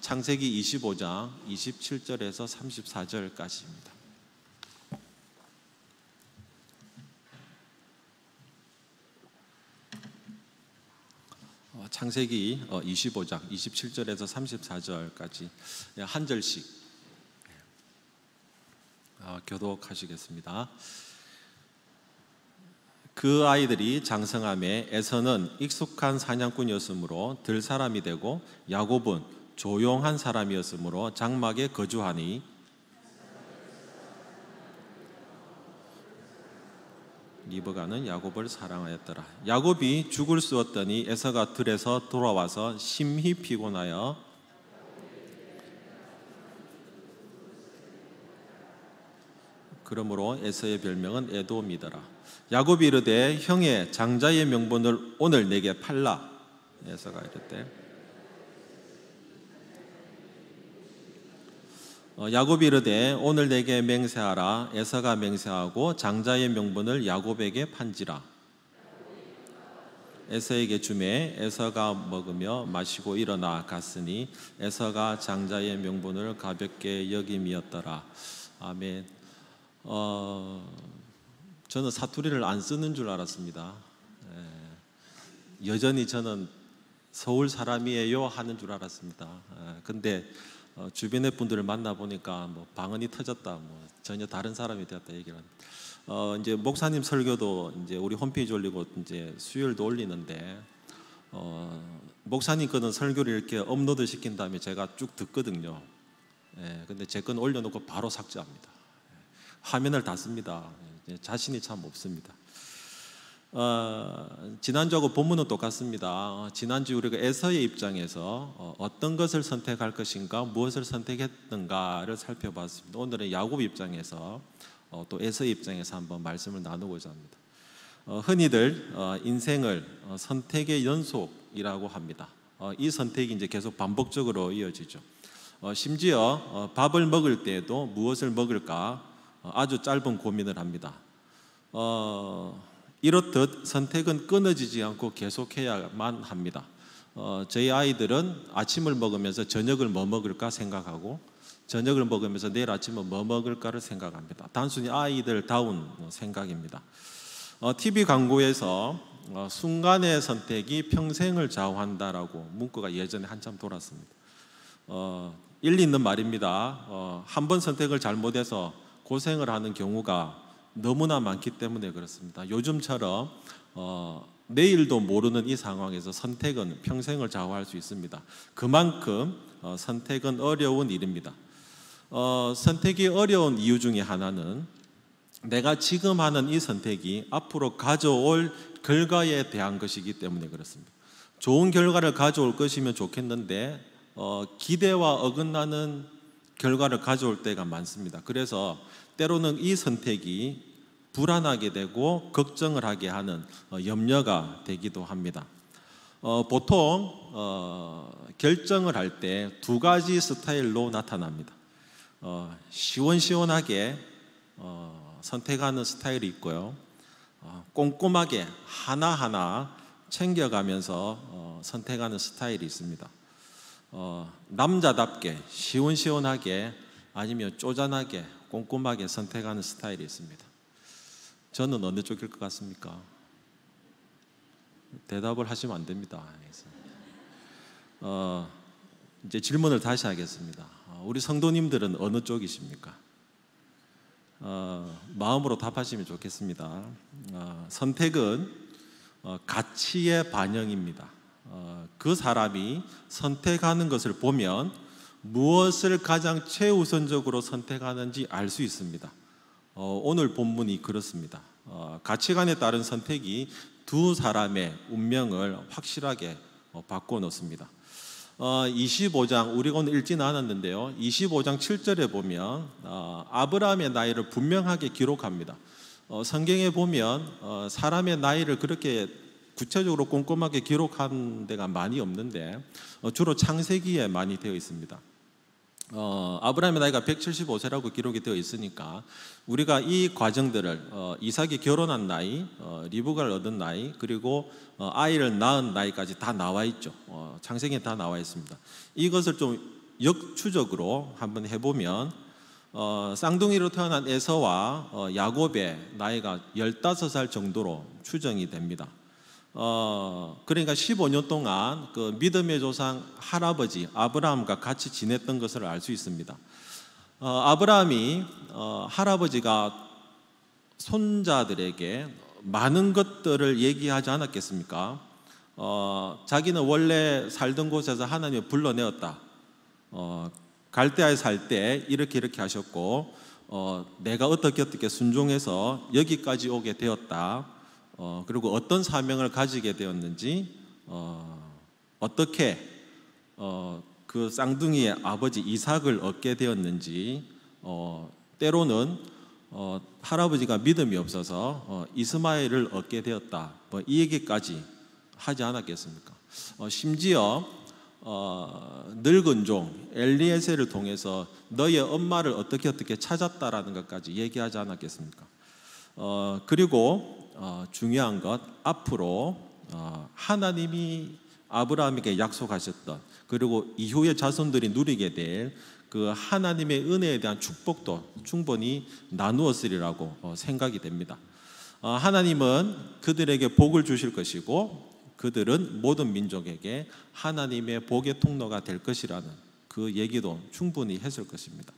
창세기 25장 27절에서 34절까지입니다. 창세기 25장 27절에서 34절까지 한 절씩 교독하시겠습니다. 그 아이들이 장성함에 에서는 익숙한 사냥꾼이었으므로 들 사람이 되고 야곱은 조용한 사람이었으므로 장막에 거주하니 리브가는 야곱을 사랑하였더라. 야곱이 죽을 쑤었더니 에서가 들에서 돌아와서 심히 피곤하여 그러므로 에서의 별명은 에돔이더라. 야곱이 이르되 형의 장자의 명분을 오늘 내게 팔라. 에서가 이르되 야곱이 이르되 오늘 내게 맹세하라. 에서가 맹세하고 장자의 명분을 야곱에게 판지라. 에서에게 주매 에서가 먹으며 마시고 일어나 갔으니 에서가 장자의 명분을 가볍게 여김이었더라. 아멘. 저는 사투리를 안 쓰는 줄 알았습니다. 여전히 저는 서울 사람이에요 하는 줄 알았습니다. 근데 주변의 분들을 만나보니까 뭐 방언이 터졌다, 뭐 전혀 다른 사람이 되었다 얘기를 합니다. 이제 목사님 설교도 이제 우리 홈페이지 올리고 이제 수요일도 올리는데 목사님 거는 설교를 이렇게 업로드 시킨 다음에 제가 쭉 듣거든요. 근데 제 건 올려놓고 바로 삭제합니다. 화면을 닫습니다. 자신이 참 없습니다. 지난주하고 본문은 똑같습니다. 지난주 우리가 에서의 입장에서 어떤 것을 선택할 것인가, 무엇을 선택했던가를 살펴봤습니다. 오늘은 야곱 입장에서 또 에서의 입장에서 한번 말씀을 나누고자 합니다. 흔히들 인생을 선택의 연속이라고 합니다. 이 선택이 이제 계속 반복적으로 이어지죠. 심지어 밥을 먹을 때에도 무엇을 먹을까 아주 짧은 고민을 합니다. 이렇듯 선택은 끊어지지 않고 계속해야만 합니다. 저희 아이들은 아침을 먹으면서 저녁을 뭐 먹을까 생각하고 저녁을 먹으면서 내일 아침은 뭐 먹을까를 생각합니다. 단순히 아이들다운 생각입니다. TV 광고에서 순간의 선택이 평생을 좌우한다라고 문구가 예전에 한참 돌았습니다. 일리 있는 말입니다. 한 번 선택을 잘못해서 고생을 하는 경우가 너무나 많기 때문에 그렇습니다. 요즘처럼 내일도 모르는 이 상황에서 선택은 평생을 좌우할 수 있습니다. 그만큼 선택은 어려운 일입니다. 선택이 어려운 이유 중에 하나는 내가 지금 하는 이 선택이 앞으로 가져올 결과에 대한 것이기 때문에 그렇습니다. 좋은 결과를 가져올 것이면 좋겠는데 기대와 어긋나는 결과를 가져올 때가 많습니다. 그래서 때로는 이 선택이 불안하게 되고 걱정을 하게 하는 염려가 되기도 합니다. 보통 결정을 할 때 두 가지 스타일로 나타납니다. 시원시원하게 선택하는 스타일이 있고요. 꼼꼼하게 하나하나 챙겨가면서 선택하는 스타일이 있습니다. 남자답게 시원시원하게 아니면 쪼잔하게 꼼꼼하게 선택하는 스타일이 있습니다. 저는 어느 쪽일 것 같습니까? 대답을 하시면 안 됩니다. 이제 질문을 다시 하겠습니다. 우리 성도님들은 어느 쪽이십니까? 마음으로 답하시면 좋겠습니다. 선택은 가치의 반영입니다. 그 사람이 선택하는 것을 보면 무엇을 가장 최우선적으로 선택하는지 알 수 있습니다. 오늘 본문이 그렇습니다. 가치관에 따른 선택이 두 사람의 운명을 확실하게 바꿔놓습니다. 25장, 우리가 오늘 읽지는 않았는데요, 25장 7절에 보면 아브라함의 나이를 분명하게 기록합니다. 성경에 보면 사람의 나이를 그렇게 구체적으로 꼼꼼하게 기록한 데가 많이 없는데 주로 창세기에 많이 되어 있습니다. 아브라함의 나이가 175세라고 기록이 되어 있으니까 우리가 이 과정들을 이삭이 결혼한 나이, 리브가를 얻은 나이, 그리고 아이를 낳은 나이까지 다 나와 있죠. 창세기에 다 나와 있습니다. 이것을 좀 역추적으로 한번 해보면 쌍둥이로 태어난 에서와 야곱의 나이가 15살 정도로 추정이 됩니다. 그러니까 15년 동안 그 믿음의 조상 할아버지 아브라함과 같이 지냈던 것을 알 수 있습니다. 아브라함이 할아버지가 손자들에게 많은 것들을 얘기하지 않았겠습니까? 자기는 원래 살던 곳에서 하나님을 불러내었다. 갈대아에 살 때 이렇게 하셨고, 내가 어떻게 순종해서 여기까지 오게 되었다. 그리고 어떤 사명을 가지게 되었는지, 어떻게 그 쌍둥이의 아버지 이삭을 얻게 되었는지, 때로는 할아버지가 믿음이 없어서 이스마엘을 얻게 되었다. 이 얘기까지 하지 않았겠습니까? 심지어 늙은 종 엘리에셀을 통해서 너의 엄마를 어떻게 찾았다라는 것까지 얘기하지 않았겠습니까? 그리고 중요한 것, 앞으로 하나님이 아브라함에게 약속하셨던, 그리고 이후의 자손들이 누리게 될 그 하나님의 은혜에 대한 축복도 충분히 나누었으리라고 생각이 됩니다. 하나님은 그들에게 복을 주실 것이고, 그들은 모든 민족에게 하나님의 복의 통로가 될 것이라는 그 얘기도 충분히 했을 것입니다.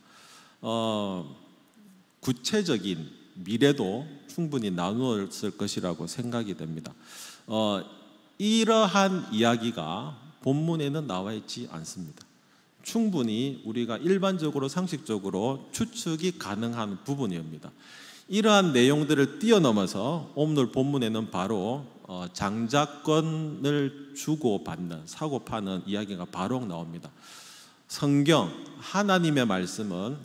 구체적인 미래도 충분히 나누었을 것이라고 생각이 됩니다. 이러한 이야기가 본문에는 나와 있지 않습니다. 충분히 우리가 일반적으로 상식적으로 추측이 가능한 부분입니다. 이러한 내용들을 뛰어넘어서 오늘 본문에는 바로 장자권을 주고받는, 사고 파는 이야기가 바로 나옵니다. 성경, 하나님의 말씀은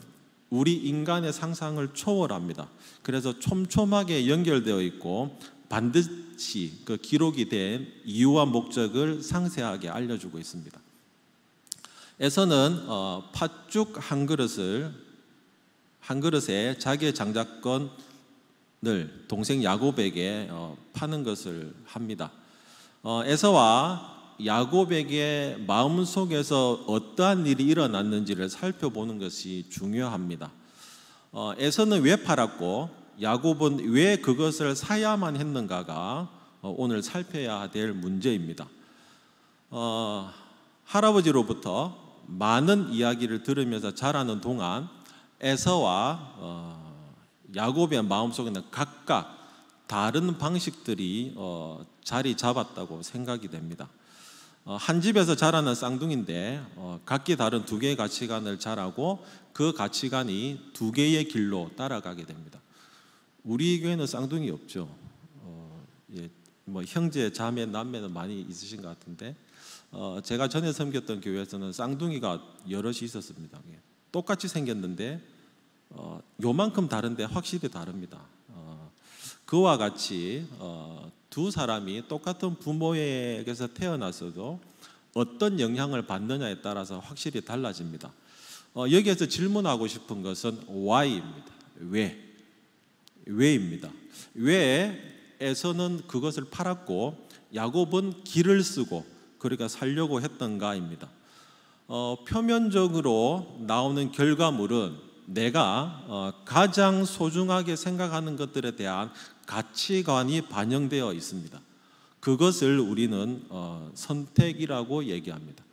우리 인간의 상상을 초월합니다. 그래서 촘촘하게 연결되어 있고 반드시 그 기록이 된 이유와 목적을 상세하게 알려주고 있습니다. 에서는 팥죽 한 그릇에 자기의 장자권을 동생 야곱에게 파는 것을 합니다. 에서와 야곱에게 마음속에서 어떠한 일이 일어났는지를 살펴보는 것이 중요합니다. 에서는 왜 팔았고 야곱은 왜 그것을 사야만 했는가가 오늘 살펴야 될 문제입니다. 할아버지로부터 많은 이야기를 들으면서 자라는 동안 에서와 야곱의 마음속에는 각각 다른 방식들이 자리 잡았다고 생각이 됩니다. 한 집에서 자라는 쌍둥이인데 각기 다른 두 개의 가치관을 자라고 그 가치관이 두 개의 길로 따라가게 됩니다. 우리 교회는 쌍둥이 없죠. 형제, 자매, 남매는 많이 있으신 것 같은데 제가 전에 섬겼던 교회에서는 쌍둥이가 여럿이 있었습니다. 똑같이 생겼는데 요만큼 다른데 확실히 다릅니다. 그와 같이 두 사람이 똑같은 부모에게서 태어났어도 어떤 영향을 받느냐에 따라서 확실히 달라집니다. 여기에서 질문하고 싶은 것은 why입니다. 왜입니다. 왜 에서는 그것을 팔았고 야곱은 길을 쓰고 그러니까 살려고 했던가입니다. 표면적으로 나오는 결과물은 내가 가장 소중하게 생각하는 것들에 대한 가치관이 반영되어 있습니다. 그것을 우리는 선택이라고 얘기합니다.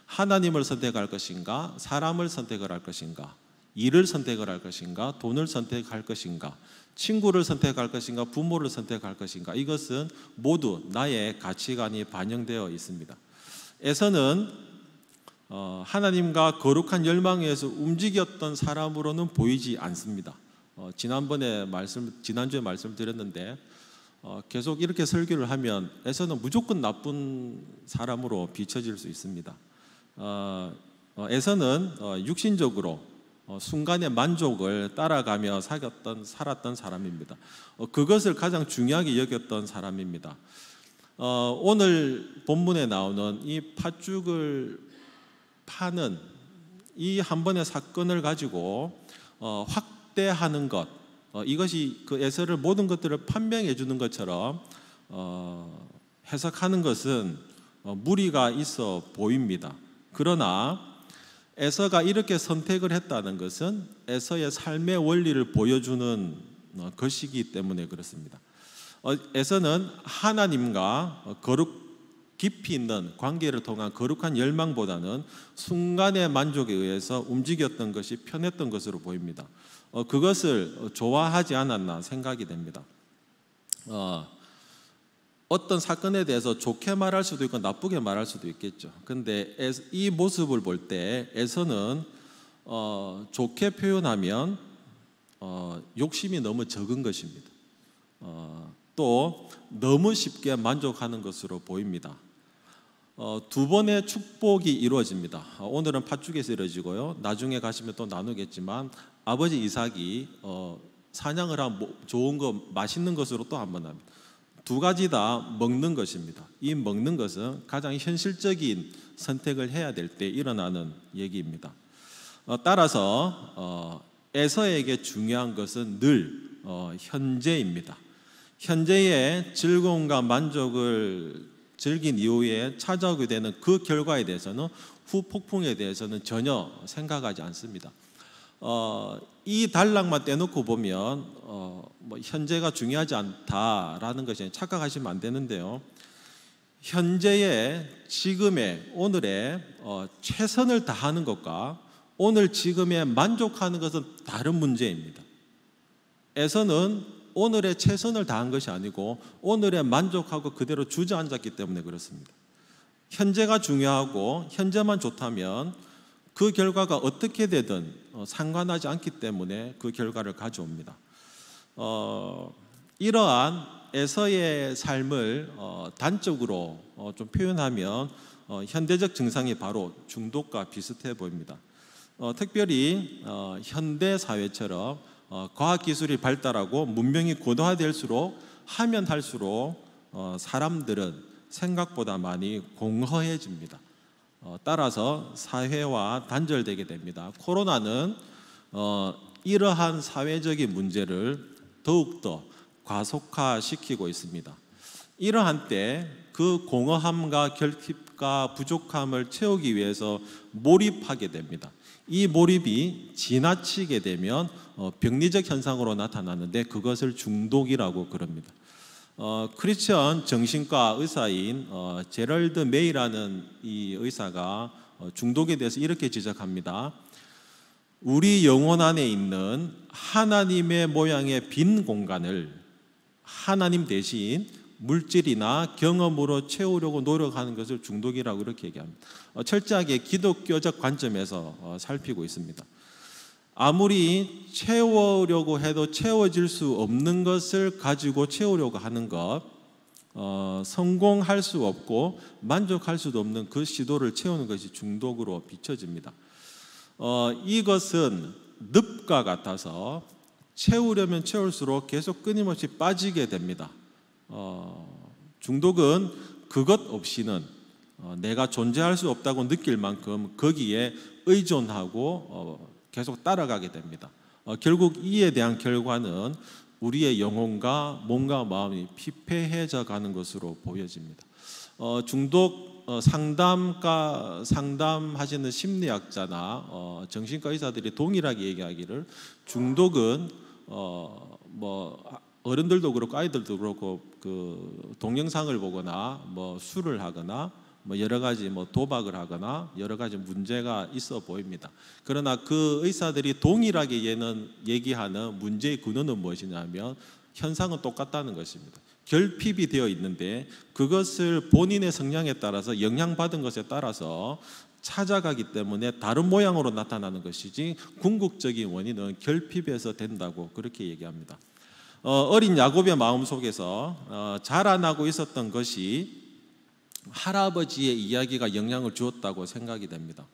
하나님을 선택할 것인가, 사람을 선택을 할 것인가, 일을 선택을 할 것인가, 돈을 선택할 것인가, 친구를 선택할 것인가, 부모를 선택할 것인가, 이것은 모두 나의 가치관이 반영되어 있습니다. 에서는 하나님과 거룩한 열망에 의해서 움직였던 사람으로는 보이지 않습니다. 지난주에 말씀드렸는데 계속 이렇게 설교를 하면 에서는 무조건 나쁜 사람으로 비춰질 수 있습니다. 에서는 육신적으로 순간의 만족을 따라가며 살았던 사람입니다. 그것을 가장 중요하게 여겼던 사람입니다. 오늘 본문에 나오는 이 팥죽을 파는 이 한 번의 사건을 가지고 확대하는 것, 이것이 그 에서를 모든 것들을 판명해 주는 것처럼 해석하는 것은 무리가 있어 보입니다. 그러나 에서가 이렇게 선택을 했다는 것은 에서의 삶의 원리를 보여주는 것이기 때문에 그렇습니다. 에서는 하나님과 깊이 있는 관계를 통한 거룩한 열망보다는 순간의 만족에 의해서 움직였던 것이 편했던 것으로 보입니다. 그것을 좋아하지 않았나 생각이 됩니다. 어떤 사건에 대해서 좋게 말할 수도 있고 나쁘게 말할 수도 있겠죠. 근데 이 모습을 볼 때 에서는 좋게 표현하면 욕심이 너무 적은 것입니다. 또 너무 쉽게 만족하는 것으로 보입니다. 두 번의 축복이 이루어집니다. 오늘은 팥죽에서 이루어지고요. 나중에 가시면 또 나누겠지만 아버지 이삭이 사냥을 한 좋은 거, 맛있는 것으로 또 한 번 합니다. 두 가지 다 먹는 것입니다. 이 먹는 것은 가장 현실적인 선택을 해야 될 때 일어나는 얘기입니다. 따라서 에서에게 중요한 것은 늘 현재입니다. 현재의 즐거움과 만족을 즐긴 이후에 찾아오게 되는 그 결과에 대해서는 후폭풍에 대해서는 전혀 생각하지 않습니다. 이 단락만 떼놓고 보면 현재가 중요하지 않다라는 것이 착각하시면 안 되는데요. 현재의 지금의 오늘의 최선을 다하는 것과 오늘 지금에 만족하는 것은 다른 문제입니다. 에서는 오늘의 최선을 다한 것이 아니고 오늘에 만족하고 그대로 주저앉았기 때문에 그렇습니다. 현재가 중요하고 현재만 좋다면 그 결과가 어떻게 되든 상관하지 않기 때문에 그 결과를 가져옵니다. 이러한 에서의 삶을 단적으로 좀 표현하면 현대적 증상이 바로 중독과 비슷해 보입니다. 특별히 현대 사회처럼 과학기술이 발달하고 문명이 고도화될수록 하면 할수록 사람들은 생각보다 많이 공허해집니다. 따라서 사회와 단절되게 됩니다. 코로나는 이러한 사회적인 문제를 더욱더 과속화시키고 있습니다. 이러한 때 그 공허함과 결핍과 부족함을 채우기 위해서 몰입하게 됩니다. 이 몰입이 지나치게 되면 병리적 현상으로 나타나는데 그것을 중독이라고 그럽니다. 크리스천 정신과 의사인 제럴드 메이라는 이 의사가 중독에 대해서 이렇게 지적합니다. 우리 영혼 안에 있는 하나님의 모양의 빈 공간을 하나님 대신 물질이나 경험으로 채우려고 노력하는 것을 중독이라고 이렇게 얘기합니다. 철저하게 기독교적 관점에서 살피고 있습니다. 아무리 채우려고 해도 채워질 수 없는 것을 가지고 채우려고 하는 것, 성공할 수 없고 만족할 수도 없는 그 시도를 채우는 것이 중독으로 비춰집니다. 이것은 늪과 같아서 채우려면 채울수록 계속 끊임없이 빠지게 됩니다. 중독은 그것 없이는 내가 존재할 수 없다고 느낄 만큼 거기에 의존하고 계속 따라가게 됩니다. 결국 이에 대한 결과는 우리의 영혼과 몸과 마음이 피폐해져 가는 것으로 보여집니다. 중독 상담하시는 심리학자나 정신과 의사들이 동일하게 얘기하기를 중독은 어른들도 그렇고 아이들도 그렇고 그 동영상을 보거나 술을 하거나 여러 가지 도박을 하거나 여러 가지 문제가 있어 보입니다. 그러나 그 의사들이 동일하게 얘기하는 문제의 근원은 무엇이냐면 현상은 똑같다는 것입니다. 결핍이 되어 있는데 그것을 본인의 성향에 따라서 영향받은 것에 따라서 찾아가기 때문에 다른 모양으로 나타나는 것이지 궁극적인 원인은 결핍에서 된다고 그렇게 얘기합니다. 어린 야곱의 마음속에서 자라나고 있었던 것이 할아버지의 이야기가 영향을 주었다고 생각이 됩니다.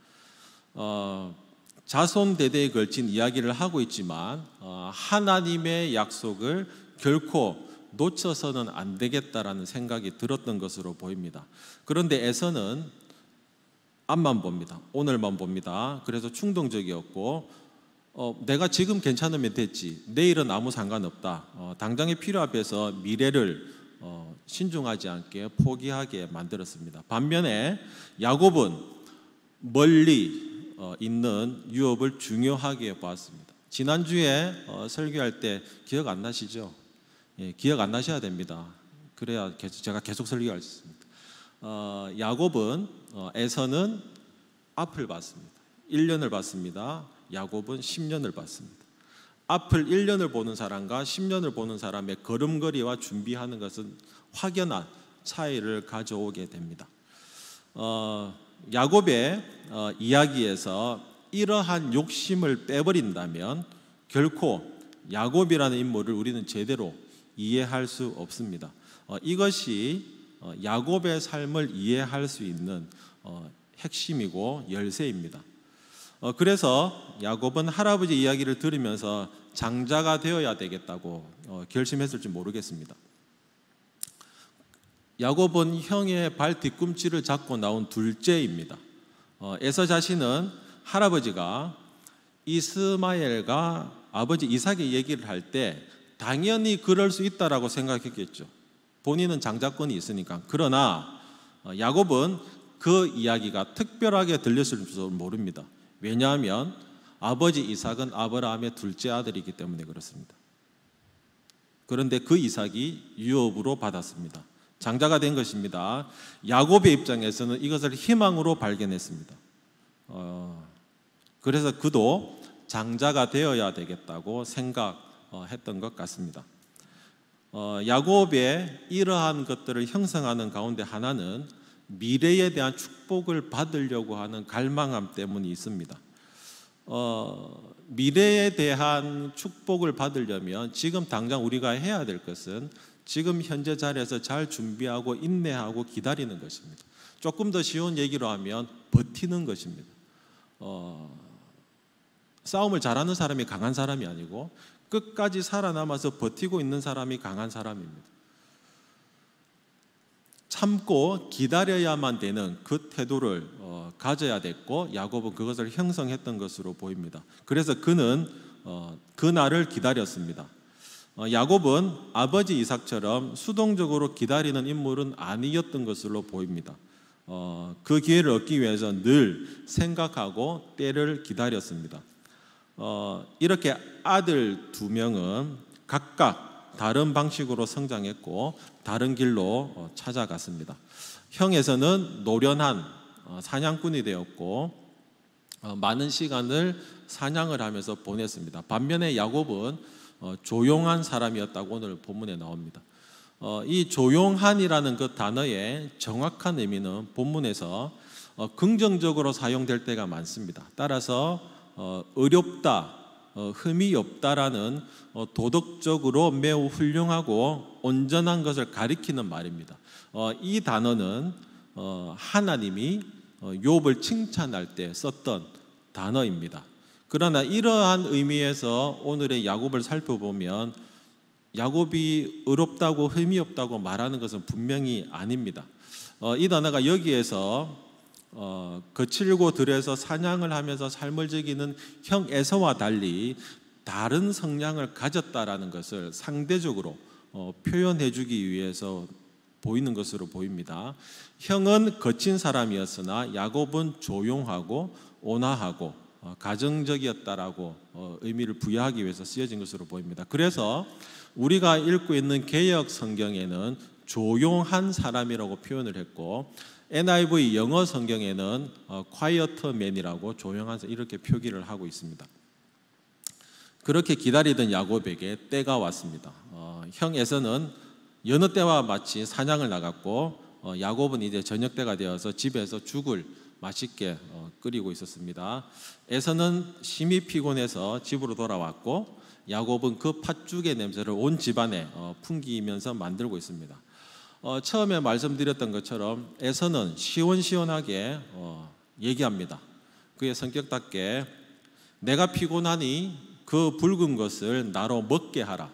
자손 대대에 걸친 이야기를 하고 있지만 하나님의 약속을 결코 놓쳐서는 안 되겠다라는 생각이 들었던 것으로 보입니다. 그런데 에서는 앞만 봅니다. 오늘만 봅니다. 그래서 충동적이었고 내가 지금 괜찮으면 됐지, 내일은 아무 상관없다, 당장의 필요 앞에서 미래를 신중하지 않게 포기하게 만들었습니다. 반면에 야곱은 멀리 있는 유업을 중요하게 보았습니다. 지난주에 설교할 때 기억 안 나시죠? 예, 기억 안 나셔야 됩니다. 그래야 제가 계속 설교할 수 있습니다. 야곱은 에서는 앞을 봤습니다. 1년을 봤습니다. 야곱은 10년을 봤습니다. 앞을 1년을 보는 사람과 10년을 보는 사람의 걸음걸이와 준비하는 것은 확연한 차이를 가져오게 됩니다. 야곱의 이야기에서 이러한 욕심을 빼버린다면 결코 야곱이라는 인물을 우리는 제대로 이해할 수 없습니다. 이것이 야곱의 삶을 이해할 수 있는 핵심이고 열쇠입니다. 그래서 야곱은 할아버지 이야기를 들으면서 장자가 되어야 되겠다고 결심했을지 모르겠습니다. 야곱은 형의 발 뒤꿈치를 잡고 나온 둘째입니다. 에서 자신은 할아버지가 이스마엘과 아버지 이삭의 얘기를 할 때 당연히 그럴 수 있다라고 생각했겠죠. 본인은 장자권이 있으니까. 그러나 야곱은 그 이야기가 특별하게 들렸을 줄 모릅니다. 왜냐하면 아버지 이삭은 아브라함의 둘째 아들이기 때문에 그렇습니다. 그런데 그 이삭이 유업으로 받았습니다. 장자가 된 것입니다. 야곱의 입장에서는 이것을 희망으로 발견했습니다. 그래서 그도 장자가 되어야 되겠다고 생각했던 것 같습니다. 야곱의 이러한 것들을 형성하는 가운데 하나는 미래에 대한 축복을 받으려고 하는 갈망함 때문이 있습니다. 미래에 대한 축복을 받으려면 지금 당장 우리가 해야 될 것은 지금 현재 자리에서 잘 준비하고 인내하고 기다리는 것입니다. 조금 더 쉬운 얘기로 하면 버티는 것입니다. 싸움을 잘하는 사람이 강한 사람이 아니고 끝까지 살아남아서 버티고 있는 사람이 강한 사람입니다. 참고 기다려야만 되는 그 태도를 가져야 됐고 야곱은 그것을 형성했던 것으로 보입니다. 그래서 그는 그날을 기다렸습니다. 야곱은 아버지 이삭처럼 수동적으로 기다리는 인물은 아니었던 것으로 보입니다. 그 기회를 얻기 위해서 늘 생각하고 때를 기다렸습니다. 이렇게 아들 두 명은 각각 다른 방식으로 성장했고 다른 길로 찾아갔습니다. 형에서는 노련한 사냥꾼이 되었고 많은 시간을 사냥을 하면서 보냈습니다. 반면에 야곱은 조용한 사람이었다고 오늘 본문에 나옵니다. 이 조용한이라는 그 단어의 정확한 의미는 본문에서 긍정적으로 사용될 때가 많습니다. 따라서 어렵다, 흠이 없다라는 도덕적으로 매우 훌륭하고 온전한 것을 가리키는 말입니다. 이 단어는 하나님이 욥을 칭찬할 때 썼던 단어입니다. 그러나 이러한 의미에서 오늘의 야곱을 살펴보면 야곱이 어렵다고 흠이 없다고 말하는 것은 분명히 아닙니다. 이 단어가 여기에서 거칠고 들에서 사냥을 하면서 삶을 즐기는 형 에서와 달리 다른 성향을 가졌다라는 것을 상대적으로 표현해 주기 위해서 보이는 것으로 보입니다. 형은 거친 사람이었으나 야곱은 조용하고 온화하고 가정적이었다라고 의미를 부여하기 위해서 쓰여진 것으로 보입니다. 그래서 우리가 읽고 있는 개역 성경에는 조용한 사람이라고 표현을 했고 NIV 영어 성경에는 quiet man이라고 조용한 사람 이렇게 표기를 하고 있습니다. 그렇게 기다리던 야곱에게 때가 왔습니다. 형 에서는 여느 때와 마치 사냥을 나갔고 야곱은 이제 저녁 때가 되어서 집에서 죽을 맛있게 끓이고 있었습니다. 에서는 심히 피곤해서 집으로 돌아왔고 야곱은 그 팥죽의 냄새를 온 집안에 풍기면서 만들고 있습니다. 처음에 말씀드렸던 것처럼 에서는 시원시원하게 얘기합니다. 그의 성격답게 내가 피곤하니 그 붉은 것을 나로 먹게 하라.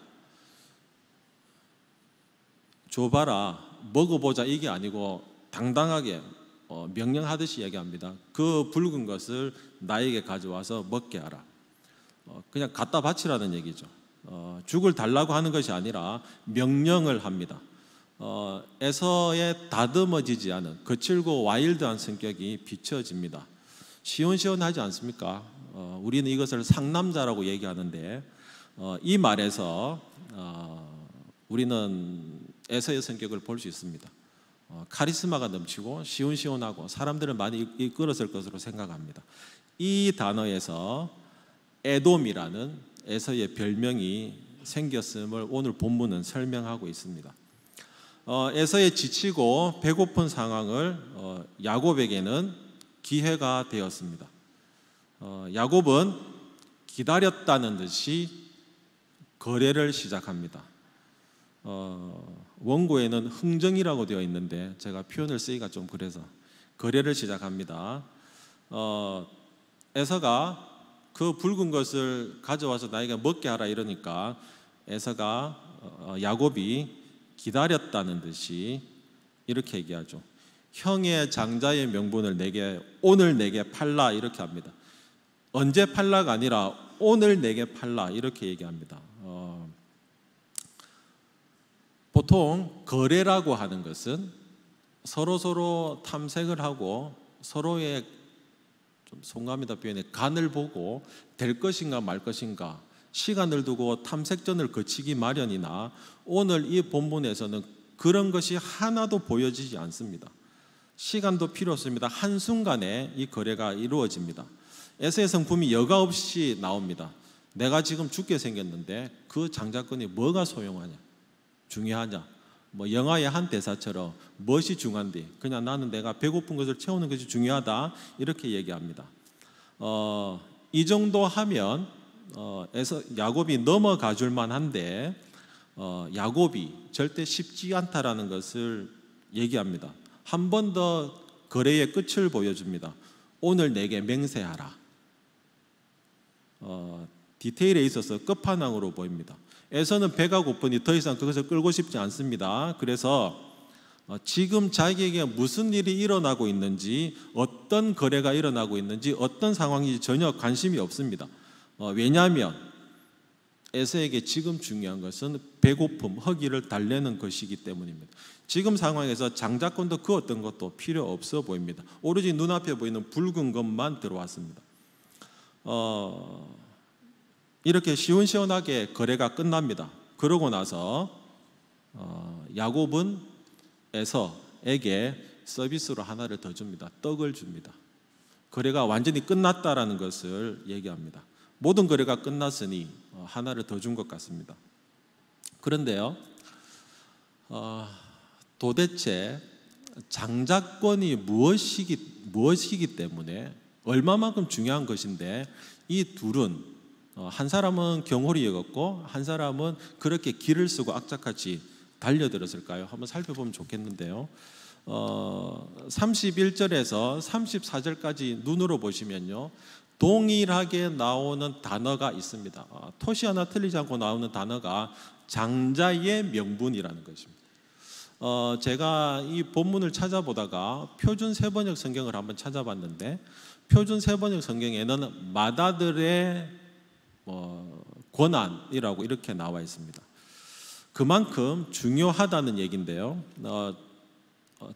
줘봐라, 먹어보자 이게 아니고 당당하게 명령하듯이 얘기합니다. 그 붉은 것을 나에게 가져와서 먹게 하라. 그냥 갖다 바치라는 얘기죠. 죽을 달라고 하는 것이 아니라 명령을 합니다. 에서의 다듬어지지 않은 거칠고 와일드한 성격이 비춰집니다. 시원시원하지 않습니까? 우리는 이것을 상남자라고 얘기하는데 이 말에서 우리는 에서의 성격을 볼 수 있습니다. 카리스마가 넘치고 시원시원하고 사람들을 많이 이끌었을 것으로 생각합니다. 이 단어에서 에돔이라는 에서의 별명이 생겼음을 오늘 본문은 설명하고 있습니다. 에서의 지치고 배고픈 상황을 야곱에게는 기회가 되었습니다. 야곱은 기다렸다는 듯이 거래를 시작합니다. 원고에는 흥정이라고 되어 있는데 제가 표현을 쓰기가 좀 그래서 거래를 시작합니다. 에서가 그 붉은 것을 가져와서 나에게 먹게 하라 이러니까 에서가 야곱이 기다렸다는 듯이 이렇게 얘기하죠. 형의 장자의 명분을 오늘 내게 팔라 이렇게 합니다. 언제 팔라가 아니라 오늘 내게 팔라 이렇게 얘기합니다. 보통 거래라고 하는 것은 서로 탐색을 하고 서로의 좀 송감이다 표현에 간을 보고 될 것인가 말 것인가 시간을 두고 탐색전을 거치기 마련이나 오늘 이 본문에서는 그런 것이 하나도 보여지지 않습니다. 시간도 필요 없습니다. 한순간에 이 거래가 이루어집니다. 에서의 성품이 여과 없이 나옵니다. 내가 지금 죽게 생겼는데 그 장자권이 뭐가 소용하냐? 중요하냐? 뭐 영화의 한 대사처럼 무엇이 중요한데 그냥 나는 내가 배고픈 것을 채우는 것이 중요하다 이렇게 얘기합니다. 이 정도 하면 야곱이 넘어가 줄 만한데 야곱이 절대 쉽지 않다라는 것을 얘기합니다. 한 번 더 거래의 끝을 보여줍니다. 오늘 내게 맹세하라. 디테일에 있어서 끝판왕으로 보입니다. 에서는 배가 고프니 더 이상 그것을 끌고 싶지 않습니다. 그래서 지금 자기에게 무슨 일이 일어나고 있는지 어떤 거래가 일어나고 있는지 어떤 상황인지 전혀 관심이 없습니다. 왜냐하면 에서에게 지금 중요한 것은 배고픔, 허기를 달래는 것이기 때문입니다. 지금 상황에서 장자권도 그 어떤 것도 필요 없어 보입니다. 오로지 눈앞에 보이는 붉은 것만 들어왔습니다. 이렇게 시원시원하게 거래가 끝납니다. 그러고 나서 야곱은 에서에게 서비스로 하나를 더 줍니다. 떡을 줍니다. 거래가 완전히 끝났다라는 것을 얘기합니다. 모든 거래가 끝났으니 하나를 더 준 것 같습니다. 그런데요, 도대체 장자권이 무엇이기 때문에 얼마만큼 중요한 것인데 이 둘은 한 사람은 경홀히 여겼고 한 사람은 그렇게 기를 쓰고 악착같이 달려들었을까요? 한번 살펴보면 좋겠는데요. 31절에서 34절까지 눈으로 보시면요, 동일하게 나오는 단어가 있습니다. 토시 하나 틀리지 않고 나오는 단어가 장자의 명분이라는 것입니다. 제가 이 본문을 찾아보다가 표준 세번역 성경을 한번 찾아봤는데 표준 세번역 성경에는 맏아들의 권한이라고 이렇게 나와 있습니다. 그만큼 중요하다는 얘기인데요.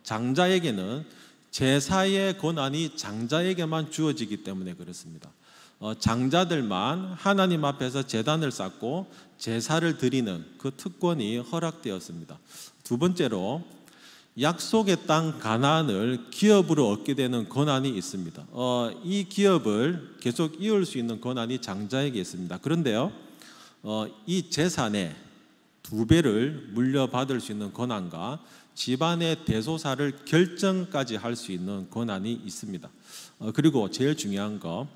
장자에게는 제사의 권한이 장자에게만 주어지기 때문에 그렇습니다. 장자들만 하나님 앞에서 제단을 쌓고 제사를 드리는 그 특권이 허락되었습니다. 두 번째로 약속의 땅 가나안을 기업으로 얻게 되는 권한이 있습니다. 이 기업을 계속 이을 수 있는 권한이 장자에게 있습니다. 그런데요, 이 재산의 2배를 물려받을 수 있는 권한과 집안의 대소사를 결정까지 할 수 있는 권한이 있습니다. 그리고 제일 중요한 거,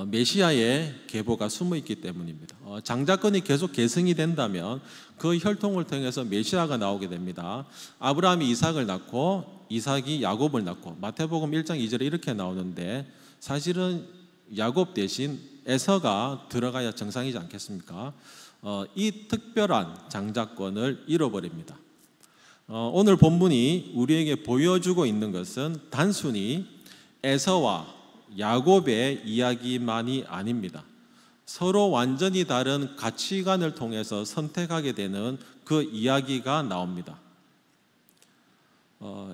메시아의 계보가 숨어 있기 때문입니다. 장자권이 계속 계승이 된다면 그 혈통을 통해서 메시아가 나오게 됩니다. 아브라함이 이삭을 낳고 이삭이 야곱을 낳고 마태복음 1장 2절에 이렇게 나오는데 사실은 야곱 대신 에서가 들어가야 정상이지 않겠습니까? 이 특별한 장자권을 잃어버립니다. 오늘 본문이 우리에게 보여주고 있는 것은 단순히 에서와 야곱의 이야기만이 아닙니다. 서로 완전히 다른 가치관을 통해서 선택하게 되는 그 이야기가 나옵니다.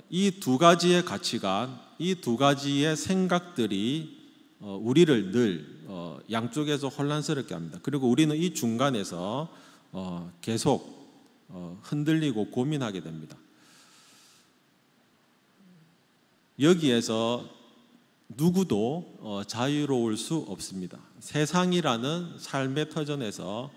이 두 가지의 가치관, 이 두 가지의 생각들이 우리를 늘 양쪽에서 혼란스럽게 합니다. 그리고 우리는 이 중간에서 계속 흔들리고 고민하게 됩니다. 여기에서 누구도 자유로울 수 없습니다. 세상이라는 삶의 터전에서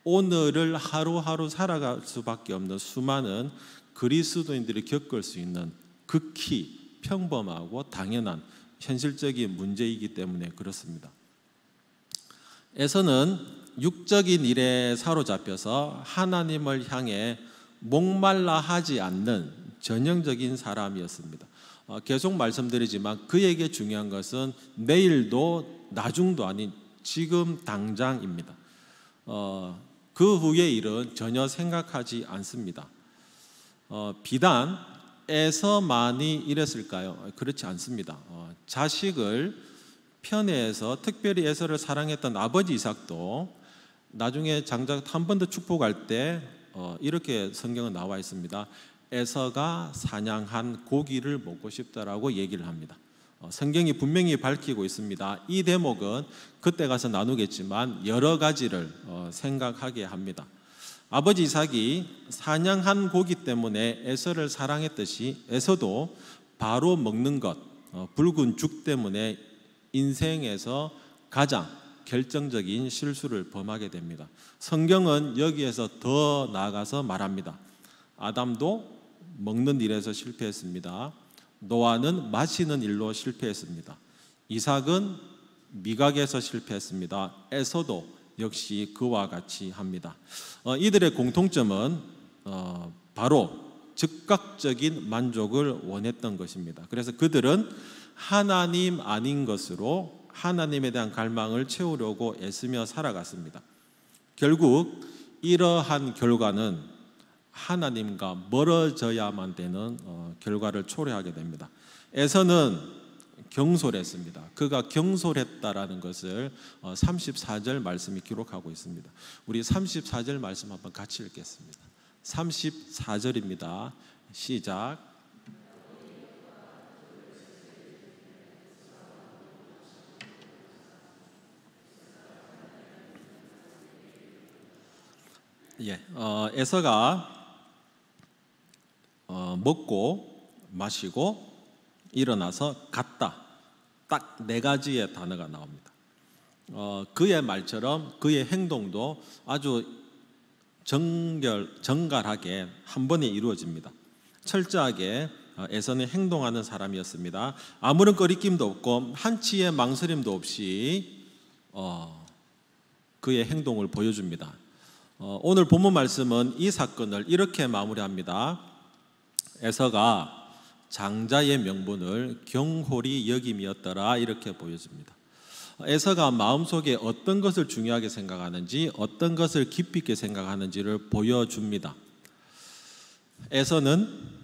오늘을 하루하루 살아갈 수밖에 없는 수많은 그리스도인들이 겪을 수 있는 극히 평범하고 당연한 현실적인 문제이기 때문에 그렇습니다. 에서는 육적인 일에 사로잡혀서 하나님을 향해 목말라 하지 않는 전형적인 사람이었습니다. 계속 말씀드리지만 그에게 중요한 것은 내일도 나중도 아닌 지금 당장입니다. 그 후의 일은 전혀 생각하지 않습니다. 비단 에서만이 이랬을까요? 그렇지 않습니다. 자식을 편애해서 특별히 에서를 사랑했던 아버지 이삭도 나중에 장작 한 번 더 축복할 때 이렇게 성경은 나와 있습니다. 에서가 사냥한 고기를 먹고 싶다라고 얘기를 합니다. 성경이 분명히 밝히고 있습니다. 이 대목은 그때 가서 나누겠지만 여러 가지를 생각하게 합니다. 아버지 이삭이 사냥한 고기 때문에 에서를 사랑했듯이 에서도 바로 먹는 것, 붉은 죽 때문에 인생에서 가장 결정적인 실수를 범하게 됩니다. 성경은 여기에서 더 나아가서 말합니다. 아담도 먹는 일에서 실패했습니다. 노아는 마시는 일로 실패했습니다. 이삭은 미각에서 실패했습니다. 에서도 역시 그와 같이 합니다. 이들의 공통점은 바로 즉각적인 만족을 원했던 것입니다. 그래서 그들은 하나님 아닌 것으로 하나님에 대한 갈망을 채우려고 애쓰며 살아갔습니다. 결국 이러한 결과는 하나님과 멀어져야만 되는 결과를 초래하게 됩니다. 에서는 경솔했습니다. 그가 경솔했다라는 것을 34절 말씀이 기록하고 있습니다. 우리 34절 말씀 한번 같이 읽겠습니다. 34절입니다. 시작. 에서가 먹고 마시고 일어나서 갔다. 딱 네 가지의 단어가 나옵니다. 그의 말처럼 그의 행동도 아주 정갈하게 한 번에 이루어집니다. 철저하게 에서는 행동하는 사람이었습니다. 아무런 거리낌도 없고 한치의 망설임도 없이 그의 행동을 보여줍니다. 오늘 본문 말씀은 이 사건을 이렇게 마무리합니다. 에서가 장자의 명분을 경홀히 여김이었더라 이렇게 보여집니다. 에서가 마음속에 어떤 것을 중요하게 생각하는지 어떤 것을 깊이 있게 생각하는지를 보여줍니다. 에서는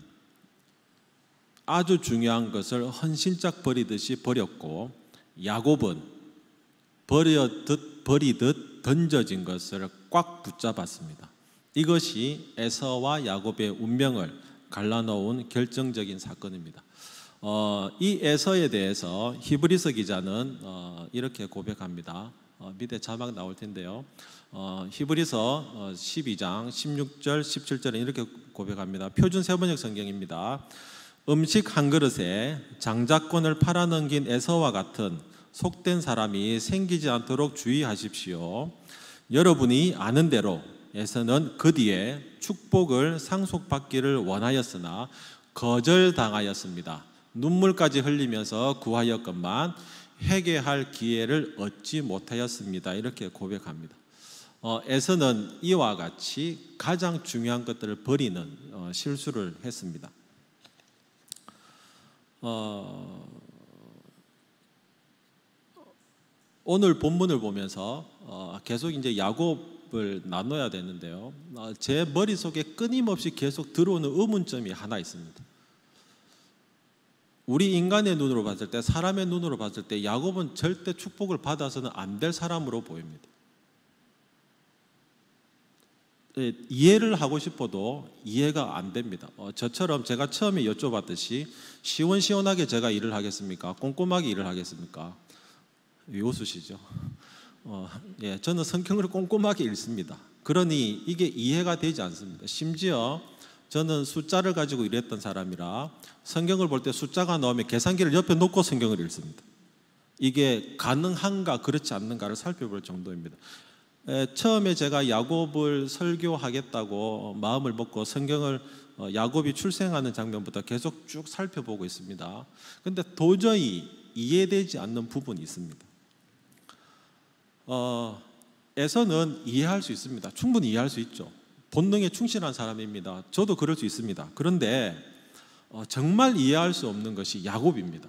아주 중요한 것을 헌신짝 버리듯이 버렸고 야곱은 버리듯 던져진 것을 꽉 붙잡았습니다. 이것이 에서와 야곱의 운명을 갈라놓은 결정적인 사건입니다. 이 에서에 대해서 히브리서 기자는 이렇게 고백합니다. 밑에 자막 나올 텐데요. 히브리서 12장 16절 17절에 이렇게 고백합니다. 표준 세번역 성경입니다. 음식 한 그릇에 장자권을 팔아넘긴 에서와 같은 속된 사람이 생기지 않도록 주의하십시오. 여러분이 아는 대로 에서는 그 뒤에 축복을 상속받기를 원하였으나 거절당하였습니다. 눈물까지 흘리면서 구하였건만 회개할 기회를 얻지 못하였습니다. 이렇게 고백합니다. 에서는 이와 같이 가장 중요한 것들을 버리는 실수를 했습니다. 오늘 본문을 보면서 계속 이제 야곱을 나눠야 되는데요. 제 머릿속에 끊임없이 계속 들어오는 의문점이 하나 있습니다. 우리 인간의 눈으로 봤을 때, 사람의 눈으로 봤을 때 야곱은 절대 축복을 받아서는 안 될 사람으로 보입니다. 이해를 하고 싶어도 이해가 안 됩니다. 저처럼 제가 처음에 여쭤봤듯이 시원시원하게 제가 일을 하겠습니까? 꼼꼼하게 일을 하겠습니까? 왜 웃으시죠? 저는 성경을 꼼꼼하게 읽습니다. 그러니 이게 이해가 되지 않습니다. 심지어 저는 숫자를 가지고 일했던 사람이라 성경을 볼 때 숫자가 나오면 계산기를 옆에 놓고 성경을 읽습니다. 이게 가능한가 그렇지 않는가를 살펴볼 정도입니다. 처음에 제가 야곱을 설교하겠다고 마음을 먹고 성경을 야곱이 출생하는 장면부터 계속 쭉 살펴보고 있습니다. 그런데 도저히 이해되지 않는 부분이 있습니다. 에서는 이해할 수 있습니다. 충분히 이해할 수 있죠. 본능에 충실한 사람입니다. 저도 그럴 수 있습니다. 그런데 정말 이해할 수 없는 것이 야곱입니다.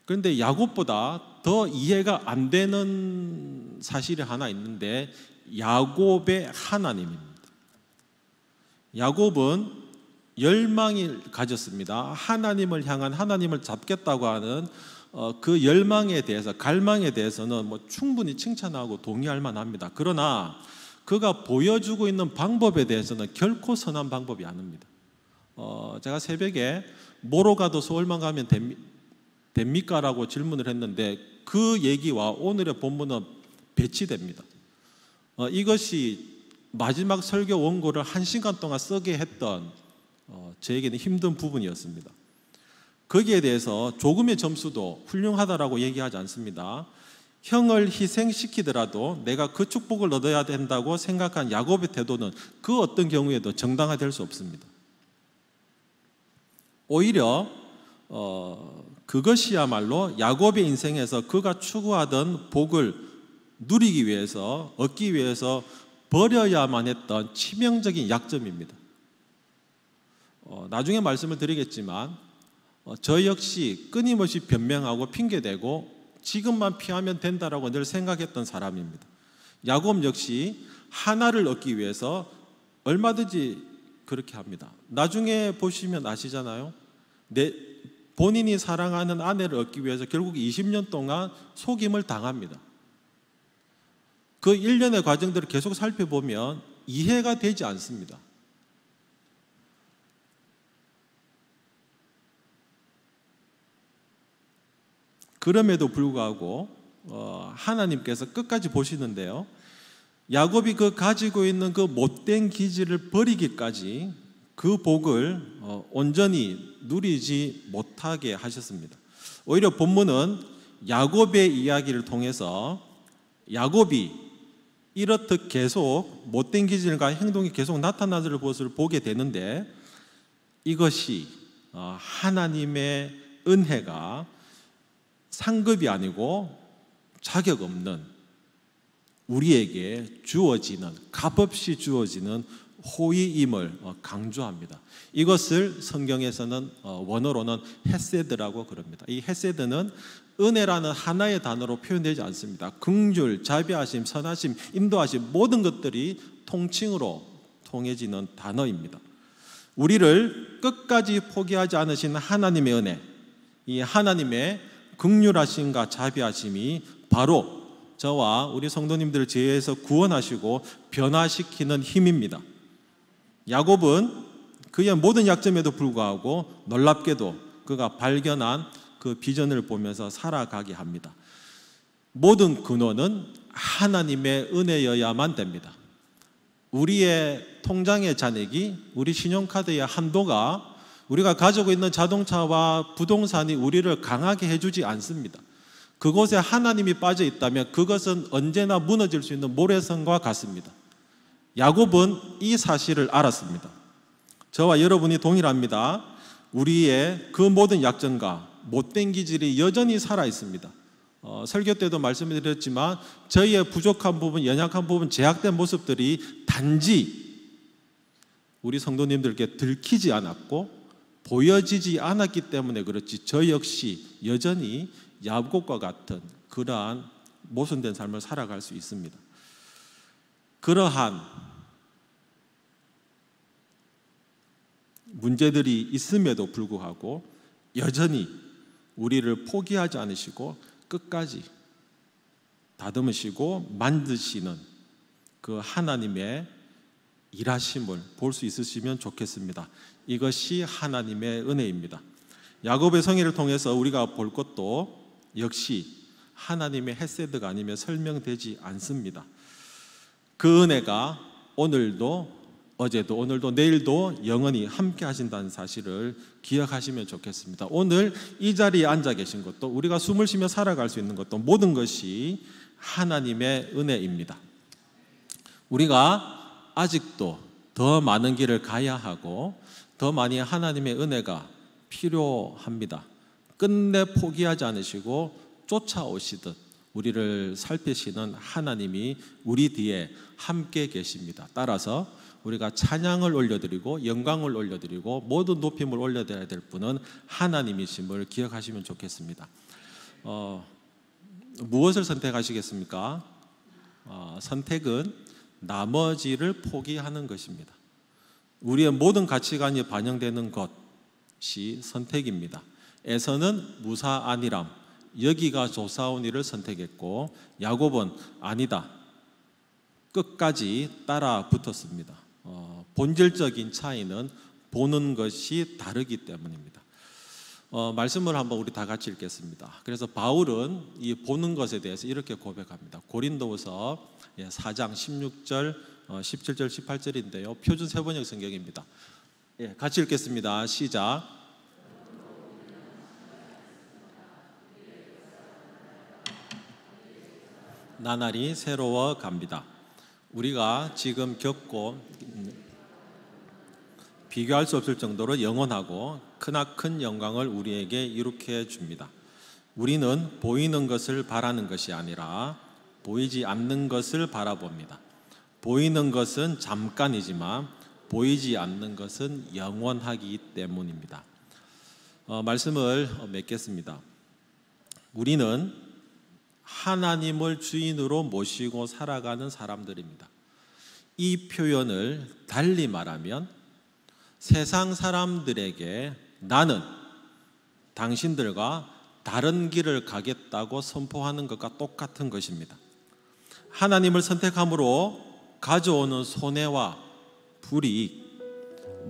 그런데 야곱보다 더 이해가 안 되는 사실이 하나 있는데 야곱의 하나님입니다. 야곱은 열망을 가졌습니다. 하나님을 향한 하나님을 잡겠다고 하는 그 열망에 대해서 갈망에 대해서는 충분히 칭찬하고 동의할 만합니다. 그러나 그가 보여주고 있는 방법에 대해서는 결코 선한 방법이 아닙니다. 제가 새벽에 뭐로 가도 서울만 가면 됩니까? 라고 질문을 했는데 그 얘기와 오늘의 본문은 배치됩니다. 이것이 마지막 설교 원고를 1시간 동안 쓰게 했던 저에게는 힘든 부분이었습니다. 거기에 대해서 조금의 점수도 훌륭하다라고 얘기하지 않습니다. 형을 희생시키더라도 내가 그 축복을 얻어야 된다고 생각한 야곱의 태도는 그 어떤 경우에도 정당화될 수 없습니다. 오히려 그것이야말로 야곱의 인생에서 그가 추구하던 복을 누리기 위해서 얻기 위해서 버려야만 했던 치명적인 약점입니다. 나중에 말씀을 드리겠지만 저 역시 끊임없이 변명하고 핑계대고 지금만 피하면 된다라고 늘 생각했던 사람입니다. 야곱 역시 하나를 얻기 위해서 얼마든지 그렇게 합니다. 나중에 보시면 아시잖아요. 본인이 사랑하는 아내를 얻기 위해서 결국 20년 동안 속임을 당합니다. 그 일련의 과정들을 계속 살펴보면 이해가 되지 않습니다. 그럼에도 불구하고 하나님께서 끝까지 보시는데요, 야곱이 그 가지고 있는 그 못된 기질을 버리기까지 그 복을 온전히 누리지 못하게 하셨습니다. 오히려 본문은 야곱의 이야기를 통해서 야곱이 이렇듯 계속 못된 기질과 행동이 계속 나타나는 것을 보게 되는데, 이것이 하나님의 은혜가 상급이 아니고 자격 없는 우리에게 주어지는, 값없이 주어지는 호의임을 강조합니다. 이것을 성경에서는 원어로는 헤세드라고 그럽니다. 이 헤세드는 은혜라는 하나의 단어로 표현되지 않습니다. 긍휼, 자비하심, 선하심, 인도하심, 모든 것들이 통칭으로 통해지는 단어입니다. 우리를 끝까지 포기하지 않으신 하나님의 은혜, 이 하나님의 긍휼하심과 자비하심이 바로 저와 우리 성도님들을 죄에서 구원하시고 변화시키는 힘입니다. 야곱은 그의 모든 약점에도 불구하고 놀랍게도 그가 발견한 그 비전을 보면서 살아가게 합니다. 모든 근원은 하나님의 은혜여야만 됩니다. 우리의 통장의 잔액이, 우리 신용카드의 한도가, 우리가 가지고 있는 자동차와 부동산이 우리를 강하게 해주지 않습니다. 그곳에 하나님이 빠져 있다면 그것은 언제나 무너질 수 있는 모래성과 같습니다. 야곱은 이 사실을 알았습니다. 저와 여러분이 동일합니다. 우리의 그 모든 약점과 못된 기질이 여전히 살아 있습니다. 설교 때도 말씀드렸지만 저희의 부족한 부분, 연약한 부분, 제약된 모습들이 단지 우리 성도님들께 들키지 않았고 보여지지 않았기 때문에 그렇지, 저 역시 여전히 야곱과 같은 그러한 모순된 삶을 살아갈 수 있습니다. 그러한 문제들이 있음에도 불구하고 여전히 우리를 포기하지 않으시고 끝까지 다듬으시고 만드시는 그 하나님의 일하심을 볼 수 있으시면 좋겠습니다. 이것이 하나님의 은혜입니다. 야곱의 성회를 통해서 우리가 볼 것도 역시 하나님의 헤세드가 아니면 설명되지 않습니다. 그 은혜가 오늘도 어제도 오늘도 내일도 영원히 함께 하신다는 사실을 기억하시면 좋겠습니다. 오늘 이 자리에 앉아 계신 것도 우리가 숨을 쉬며 살아갈 수 있는 것도 모든 것이 하나님의 은혜입니다. 우리가 아직도 더 많은 길을 가야 하고 더 많이 하나님의 은혜가 필요합니다. 끝내 포기하지 않으시고 쫓아오시듯 우리를 살피시는 하나님이 우리 뒤에 함께 계십니다. 따라서 우리가 찬양을 올려드리고 영광을 올려드리고 모든 높임을 올려드려야 될 분은 하나님이심을 기억하시면 좋겠습니다. 무엇을 선택하시겠습니까? 선택은 나머지를 포기하는 것입니다. 우리의 모든 가치관이 반영되는 것이 선택입니다. 에서는 무사안이람, 여기가 좋사오니를 선택했고 야곱은 아니다, 끝까지 따라 붙었습니다. 본질적인 차이는 보는 것이 다르기 때문입니다. 말씀을 한번 우리 다 같이 읽겠습니다. 그래서 바울은 이 보는 것에 대해서 이렇게 고백합니다. 고린도후서 4장 16절, 17절, 18절인데요. 표준 세번역 성경입니다. 같이 읽겠습니다. 시작. 나날이 새로워 갑니다. 우리가 지금 겪고 비교할 수 없을 정도로 영원하고 크나큰 영광을 우리에게 이룩해 줍니다. 우리는 보이는 것을 바라는 것이 아니라 보이지 않는 것을 바라봅니다. 보이는 것은 잠깐이지만 보이지 않는 것은 영원하기 때문입니다. 말씀을 맺겠습니다. 우리는 하나님을 주인으로 모시고 살아가는 사람들입니다. 이 표현을 달리 말하면 세상 사람들에게 나는 당신들과 다른 길을 가겠다고 선포하는 것과 똑같은 것입니다. 하나님을 선택함으로 가져오는 손해와 불이익,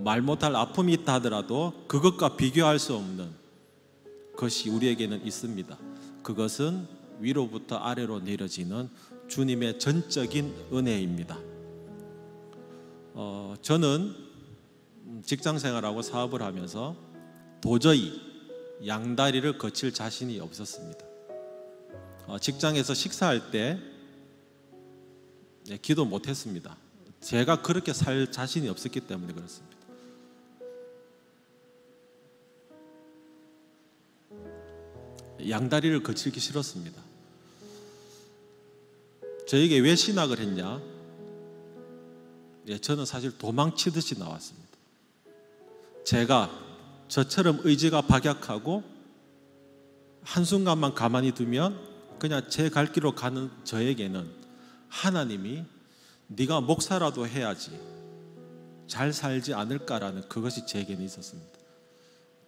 말 못할 아픔이 있다 하더라도 그것과 비교할 수 없는 것이 우리에게는 있습니다. 그것은 위로부터 아래로 내려지는 주님의 전적인 은혜입니다. 저는 직장생활하고 사업을 하면서 도저히 양다리를 거칠 자신이 없었습니다. 직장에서 식사할 때 기도 못했습니다. 제가 그렇게 살 자신이 없었기 때문에 그렇습니다. 양다리를 거칠기 싫었습니다. 저에게 왜 신학을 했냐? 저는 사실 도망치듯이 나왔습니다. 제가 저처럼 의지가 박약하고 한순간만 가만히 두면 그냥 제 갈 길로 가는 저에게는 하나님이 네가 목사라도 해야지 잘 살지 않을까라는 그것이 제게는 있었습니다.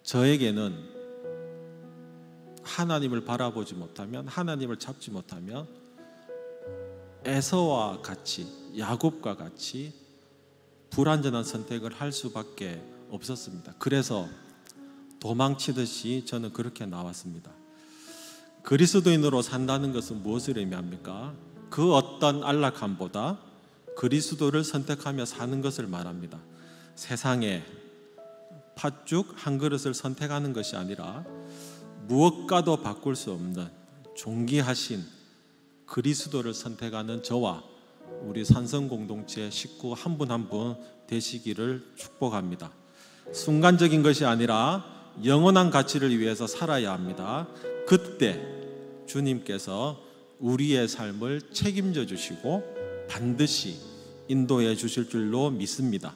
저에게는 하나님을 바라보지 못하면, 하나님을 잡지 못하면 에서와 같이, 야곱과 같이 불완전한 선택을 할 수밖에 없었습니다. 그래서 도망치듯이 저는 그렇게 나왔습니다. 그리스도인으로 산다는 것은 무엇을 의미합니까? 그 어떤 안락함보다 그리스도를 선택하며 사는 것을 말합니다. 세상에 팥죽 한 그릇을 선택하는 것이 아니라 무엇과도 바꿀 수 없는 존귀하신 그리스도를 선택하는 저와 우리 산성공동체 식구 한 분 한 분 되시기를 축복합니다. 순간적인 것이 아니라 영원한 가치를 위해서 살아야 합니다. 그때 주님께서 우리의 삶을 책임져 주시고 반드시 인도해 주실 줄로 믿습니다.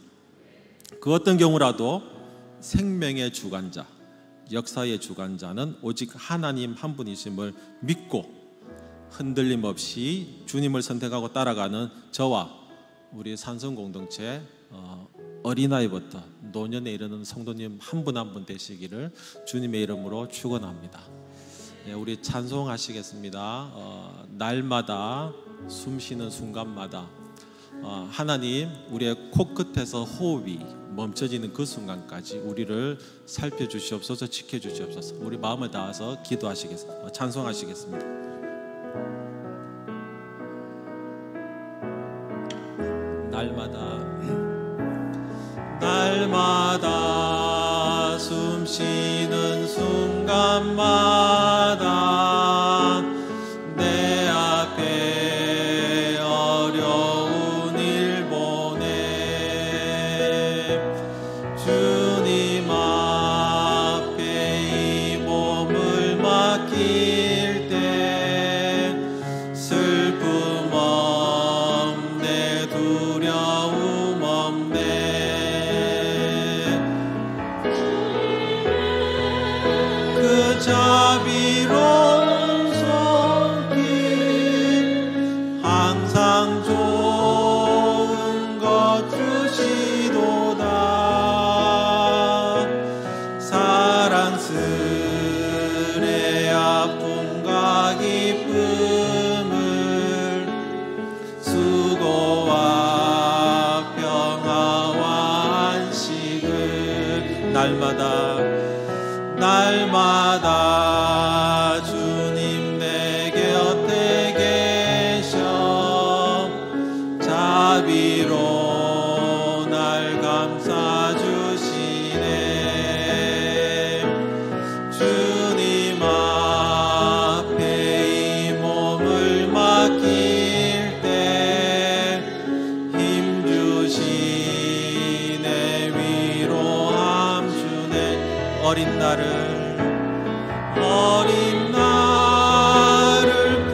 그 어떤 경우라도 생명의 주관자, 역사의 주관자는 오직 하나님 한 분이심을 믿고 흔들림 없이 주님을 선택하고 따라가는 저와 우리 산성공동체 어린아이부터 노년에 이르는 성도님 한 분 한 분 되시기를 주님의 이름으로 축원합니다. 우리 찬송하시겠습니다. 날마다 숨쉬는 순간마다 하나님, 우리의 코끝에서 호흡이 멈춰지는 그 순간까지 우리를 살펴주시옵소서, 지켜주시옵소서. 우리 마음을 다해서 기도하시겠습니다. 찬송하시겠습니다. 날마다 숨 쉬는 순간마다 내 앞에 어려운 일 보내 주님 앞에 이 몸을 맡길 때 슬픔 없네, 두려움 없네. 그 자비로운 손길 항상 좋은 것 주시도다. 사랑스레 아픔과 기쁨을 수고와 평화와 안식을 날마다 주님 내 곁에 계셔 자비로 날 감싸주시네. 주님 앞에 이 몸을 맡길 때 힘주시네, 위로함 주네. 어린 나를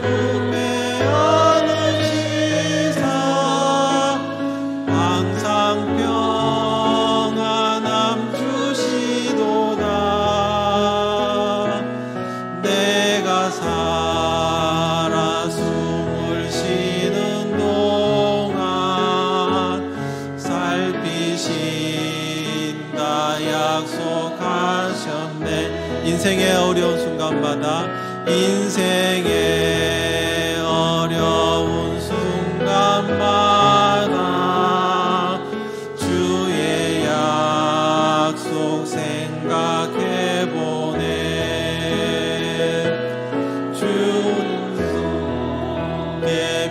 품에 안으시사 항상 평안함 주시도다. 내가 살아 숨을 쉬는 동안 살피신다 약속하셨네. 인생의 어려운 순간마다, 인생의 어려운 순간마다 주의 약속 생각해보네. 주님께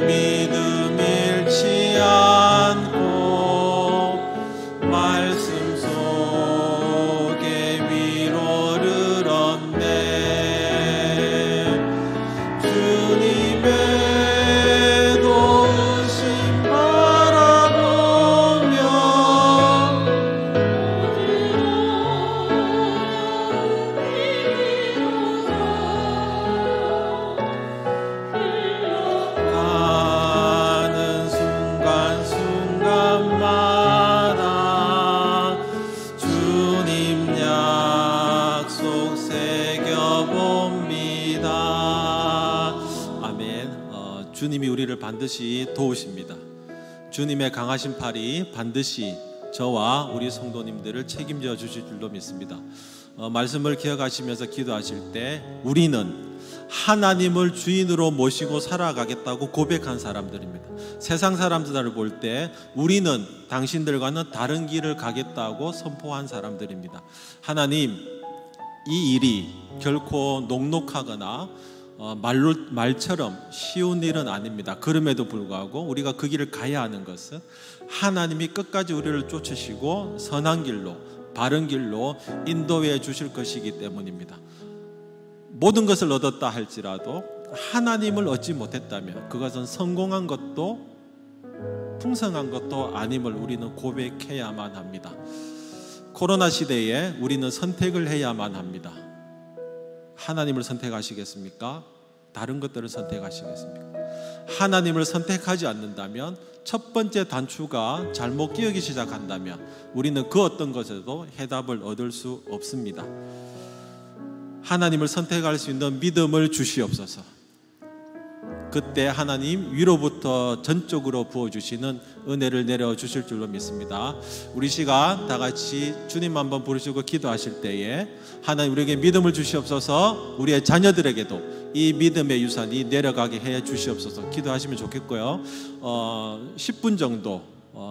믿음 잃지 않고 말씀 속에 위로를 얻네. 주님의 도우심 바라보며 가는 순간순간마다 주님 약속 새겨봅니다. 아멘. 주님이 우리를 반드시 도우십니다. 주님의 강하신 팔이 반드시 저와 우리 성도님들을 책임져 주실 줄로 믿습니다. 말씀을 기억하시면서 기도하실 때 우리는 하나님을 주인으로 모시고 살아가겠다고 고백한 사람들입니다. 세상 사람들을 볼 때 우리는 당신들과는 다른 길을 가겠다고 선포한 사람들입니다. 하나님, 이 일이 결코 녹록하거나 말처럼 쉬운 일은 아닙니다. 그럼에도 불구하고 우리가 그 길을 가야 하는 것은 하나님이 끝까지 우리를 쫓으시고 선한 길로, 바른 길로 인도해 주실 것이기 때문입니다. 모든 것을 얻었다 할지라도 하나님을 얻지 못했다면 그것은 성공한 것도 풍성한 것도 아님을 우리는 고백해야만 합니다. 코로나 시대에 우리는 선택을 해야만 합니다. 하나님을 선택하시겠습니까? 다른 것들을 선택하시겠습니까? 하나님을 선택하지 않는다면, 첫 번째 단추가 잘못 끼어기 시작한다면 우리는 그 어떤 것에도 해답을 얻을 수 없습니다. 하나님을 선택할 수 있는 믿음을 주시옵소서. 그때 하나님 위로부터 전적으로 부어주시는 은혜를 내려주실 줄로 믿습니다. 우리 시간 다 같이 주님 한번 부르시고 기도하실 때에 하나님 우리에게 믿음을 주시옵소서, 우리의 자녀들에게도 이 믿음의 유산이 내려가게 해 주시옵소서 기도하시면 좋겠고요. 10분 정도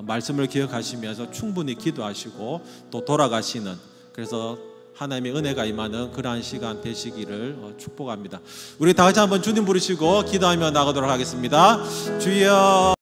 말씀을 기억하시면서 충분히 기도하시고 또 돌아가시는, 그래서 하나님의 은혜가 임하는 그러한 시간 되시기를 축복합니다. 우리 다 같이 한번 주님 부르시고 기도하며 나가도록 하겠습니다. 주여